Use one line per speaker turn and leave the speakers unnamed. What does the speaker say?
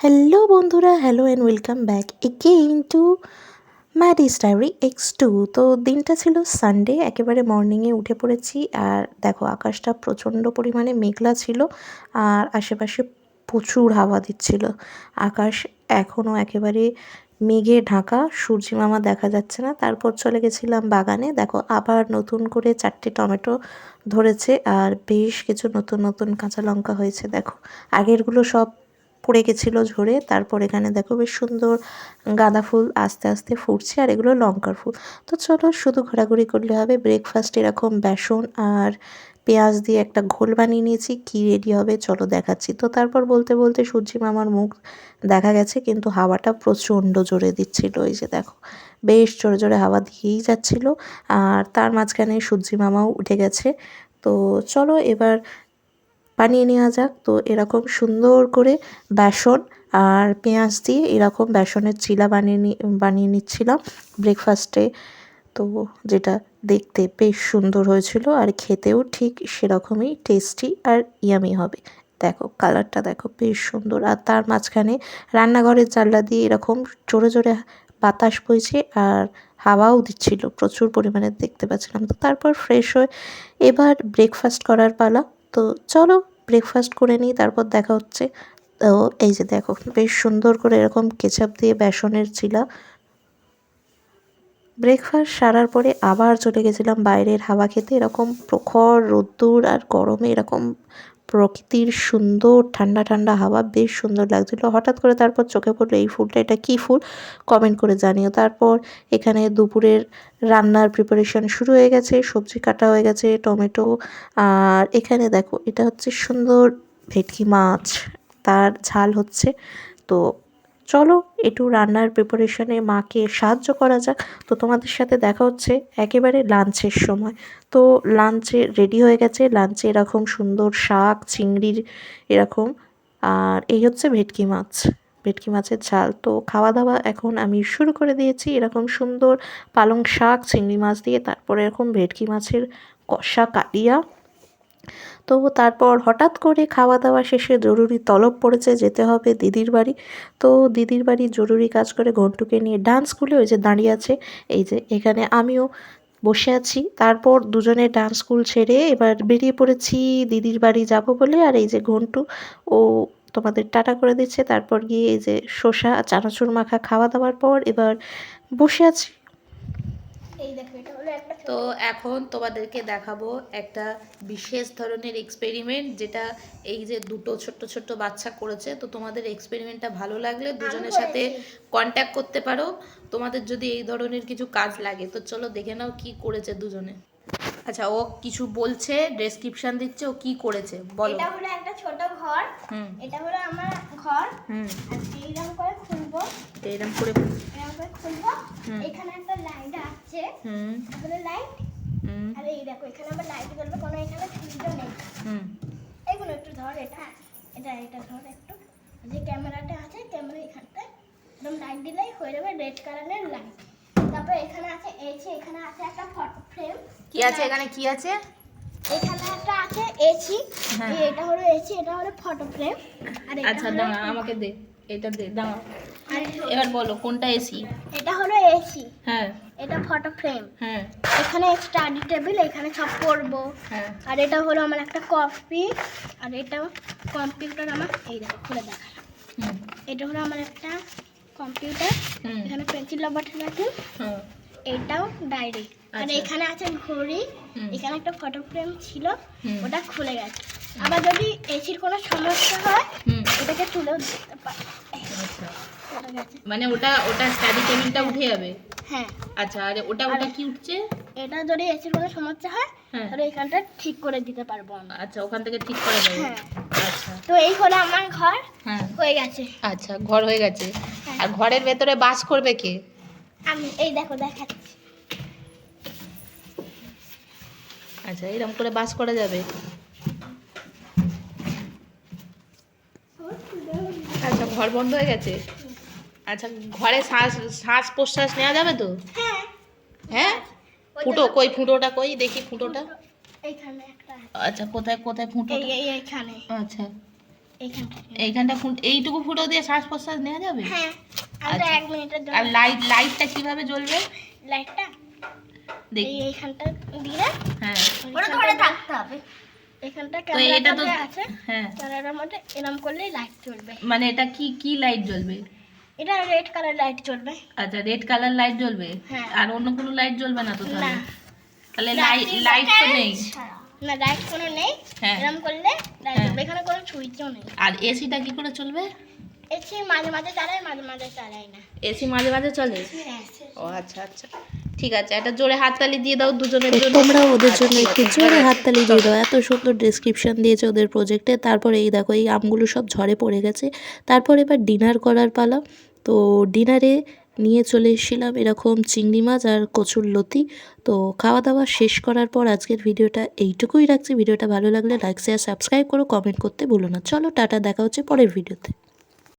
Hello বন্ধুরা, hello and welcome back again to Maddy's diary X2। তো দিনটা ছিল সানডে, একেবারে মর্নিংয়ে উঠে পড়েছি। আর দেখো আকাশটা প্রচণ্ড পরিমাণে মেঘলা ছিল আর আশেপাশে প্রচুর হাওয়া দিচ্ছিল। আকাশ এখনও একেবারে মেঘে ঢাকা, সূর্যি মামা দেখা যাচ্ছে না। তারপর চলে গেছিলাম বাগানে। দেখো আবার নতুন করে 4টে টমেটো ধরেছে আর বেশ কিছু নতুন নতুন কাঁচা লঙ্কা হয়েছে। দেখো আগেরগুলো সব পড়ে গেছিলো ঝরে। তারপর এখানে দেখো বেশ সুন্দর গাঁদা ফুল আস্তে আস্তে ফুটছে আর এগুলো লঙ্কার ফুল। তো চলো শুধু ঘোরাঘুরি করলে হবে। ব্রেকফাস্ট এরকম বেসন আর পেঁয়াজ দিয়ে একটা ঘোল বানিয়ে নিয়েছি, কী রেডি হবে চলো দেখাচ্ছি। তো তারপর বলতে বলতে সূর্যি মামার মুখ দেখা গেছে, কিন্তু হাওয়াটা প্রচণ্ড জোরে দিচ্ছিল। এই যে দেখো বেশ জোরে জোরে হাওয়া দিয়েই যাচ্ছিল আর তার মাঝখানে সূর্যি মামাও উঠে গেছে। তো চলো এবার বানিয়ে নেওয়া যাক। তো এরকম সুন্দর করে বেসন আর পেঁয়াজ দিয়ে এরকম বেসনের চিলা বানিয়ে নিচ্ছিলাম ব্রেকফাস্টে। তো যেটা দেখতে বেশ সুন্দর হয়েছিল আর খেতেও ঠিক সেরকমই টেস্টি আর ইয়ামি হবে। দেখো কালারটা দেখো বেশ সুন্দর। আর তার মাঝখানে রান্নাঘরের জানলা দিয়ে এরকম জোরে জোরে বাতাস বইছে আর হাওয়াও দিচ্ছিল প্রচুর পরিমাণে, দেখতে পাচ্ছিলাম। তো তারপর ফ্রেশ হয়ে এবার ব্রেকফাস্ট করার পালা। তো চলো ব্রেকফাস্ট করে নিই, তারপর দেখা হচ্ছে। তো এই যে দেখো বেশ সুন্দর করে এরকম কেচাপ দিয়ে বেসনের চিলা। ব্রেকফাস্ট সারার পরে আবার চলে গেছিলাম বাইরের হাওয়া খেতে। এরকম প্রখর রোদ্দুর আর গরমে এরকম প্রকৃতির সুন্দর ঠান্ডা ঠান্ডা হাওয়া বেশ সুন্দর লাগছিলো। হঠাৎ করে তারপর চোখে পড়লো এই ফুলটা, এটা কী ফুল কমেন্ট করে জানিও। তারপর এখানে দুপুরের রান্নার প্রিপারেশন শুরু হয়ে গেছে, সবজি কাটা হয়ে গেছে, টমেটো। আর এখানে দেখো এটা হচ্ছে সুন্দর ভেটকি মাছ, তার ঝাল হচ্ছে। তো চলো একটু রান্নার প্রিপারেশনে মাকে সাহায্য করা যাক। তো তোমাদের সাথে দেখা হচ্ছে একেবারে লাঞ্চের সময়। তো লাঞ্চে রেডি হয়ে গেছে। লাঞ্চে এরকম সুন্দর শাক চিংড়ির এরকম, আর এই হচ্ছে ভেটকি মাছ, ভেটকি মাছের ঝাল। তো খাওয়া দাওয়া এখন আমি শুরু করে দিয়েছি এরকম সুন্দর পালং শাক চিংড়ি মাছ দিয়ে, তারপরে এরকম ভেটকি মাছের কষা কালিয়া। তো তারপর হঠাৎ করে খাওয়া দাওয়া শেষে জরুরি তলব পড়েছে, যেতে হবে দিদির বাড়ি। তো দিদির বাড়ি জরুরি কাজ করে ঘন্টুকে নিয়ে ডান্স স্কুলে ওই যে দাঁড়িয়ে আছে, এই যে এখানে আমিও বসে আছি। তারপর দুজনে ডান্স স্কুল ছেড়ে এবার বেরিয়ে পড়েছি দিদির বাড়ি যাব বলে। আর এই যে ঘন্টু ও তোমাদের টাটা করে দিচ্ছে। তারপর গিয়ে এই যে শসা চানাচুর মাখা খাওয়া দাওয়ার পর এবার বসে আছি। তো এখন তোমাদেরকে দেখাবো একটা বিশেষ ধরনের এক্সপেরিমেন্ট, যেটা এই যে দুটো ছোট্ট ছোট্ট বাচ্চা করেছে। তো তোমাদের এক্সপেরিমেন্টটা ভালো লাগলে দুজনের সাথে কন্ট্যাক্ট করতে পারো, তোমাদের যদি এই ধরনের কিছু কাজ লাগে। তো চলো দেখে নাও কি করেছে দুজনে। আচ্ছা, ও কিছু বলছে, ডেসক্রিপশন দিচ্ছে ও কি করেছে বলো।
এটা হলো একটা ছোট ঘর, এটা হলো আমার ঘর। আর এইরকম করে খুলবো,
এইরকম করে
খুলবো। এখানে একটা লাইট আছে, তাহলে লাইট। আর এই দেখো এখানে আমরা লাইট জ্বলবে, কোনো এখানে ফিল্টার নেই। এইগুলো একটু ধর, এটা এটা এটা ধর একটু। যে ক্যামেরাটা আছে, ক্যামেরা এখানটায় একদম লাইট দিলেই হয়ে যাবে রেড কালারের লাইট। তারপর এখানে আছে এসি, এখানে আছে একটা ফটো ফ্রেম।
কি আছে এখানে, কি আছে
এখানে একটা আছে এসি, এটা হলো এসি, এটা হলো ফটো ফ্রেম। আর
আচ্ছা দাঁড়া আমাকে দে, এটা দে দাঁড়া। এবার বলো কোনটা এসি।
এটা হলো এসি,
হ্যাঁ
এটা ফটো ফ্রেম।
হ্যাঁ
এখানে স্টাডি টেবিল, এখানে সব পড়বো।
হ্যাঁ।
আর এটা হলো আমার একটা কপি। আর এটা কম্পিউটার আমার, এই দেখো খুলে দেখালাম। এটা হলো আমার একটা কম্পিউটার, এখানে পেন্সিল রবার রাখি। এটাও ডায়েরি। আর এখানে আছে ঘড়ি, এখানে একটা ফটো ফ্রেম ছিল, ওটা খুলে গেছে। আবার যদি এসির কোনো সমস্যা হয় এটাকে তুলেও দিতে পারে।
মানে ওটা ওটা স্টাডি টেবিলটা উঠে যাবে।
হ্যাঁ।
আচ্ছা, আর ওটা ওটা কি উঠছে?
এটা যদি এসির কোনো সমস্যা হয় তাহলে এখানটা ঠিক করে দিতে পারবো আমরা।
আচ্ছা, ওখান থেকে ঠিক করে দেবে।
হ্যাঁ।
আচ্ছা,
তো এই হলো আমার ঘর।
হ্যাঁ
হয়ে গেছে।
আচ্ছা, ঘর হয়ে গেছে। আর ঘরের ভেতরে বাস করবে কে?
আমি, এই দেখো দেখাচ্ছি।
আচ্ছা, এরকম করে বাস করা যাবে। আচ্ছা, ঘর বন্ধ হয়ে গেছে। আচ্ছা, ঘরে শ্বাস শ্বাস প্রশ্বাস নেওয়া যাবে তো?
হ্যাঁ।
হ্যাঁ। ফুটো কই, ফুটোটা কই দেখি, ফুটোটা
এইখানে একটা আছে।
আচ্ছা, কোথায় কোথায় ফুটো?
এইখানে।
আচ্ছা,
এইখানটা
এইটুকু ফুটো দিয়ে শ্বাস প্রশ্বাস নেওয়া যাবে?
হ্যাঁ আমরা
আচ্ছা।
1 মিনিটের জন্য।
আর লাইটটা কিভাবে জ্বলবে?
লাইটটা
দেখি।
এইখানটা দিয়ে
হ্যাঁ
ওটা ধরে থাকতে হবে। এখানটা
তো এটা তো
ক্যামেরাটা আছে,
হ্যাঁ
ক্যামেরার মধ্যে এরকম করলেই লাইট জ্বলবে।
মানে এটা কি লাইট জ্বলবে?
এটা রেড কালার লাইট জ্বলবে।
আচ্ছা রেড কালার লাইট জ্বলবে।
হ্যাঁ।
আর অন্য কোনো লাইট জ্বলবে না তো
না
তাহলে? তাহলে লাইট তো নেই।
না লাইট কোনো নেই।
হ্যাঁ।
এরকম করলে লাইট
হ্যাঁ।
জ্বলবে, এখানে কোনো সুইচও নেই।
আর এসিটা কি করে চলবে?
এসি মাঝে মাঝে চালাই, মাঝে মাঝে চালাই না।
এসি মাঝে মাঝে চলে?
হ্যাঁ।
ও আচ্ছা আচ্ছা ঠিক আছে, একটা জোরে হাততালি দিয়ে দাও দুজনের জন্য।
তোমরা ওদের জন্য
ঠিক
একটু
আছে,
জোরে
হয়ে গেছে।
হাততালি দিয়ে দাও, এত সুন্দর ডেসক্রিপশন দিয়েছে ওদের প্রজেক্টে। তারপরে এই দেখো এই আমগুলো সব ঝরে পড়ে গেছে। তারপর এবার ডিনার করার পালা। তো ডিনারে নিয়ে চলে এসেছিলাম এরকম চিংড়ি মাছ আর কচুর লতি। তো খাওয়া দাওয়া শেষ করার পর আজকের ভিডিওটা এইটুকুই রাখছি। ভিডিওটা ভালো লাগলে লাইক শেয়ার সাবস্ক্রাইব করো, কমেন্ট করতে ভুলো না। চলো টাটা, দেখা হচ্ছে পরের ভিডিওতে।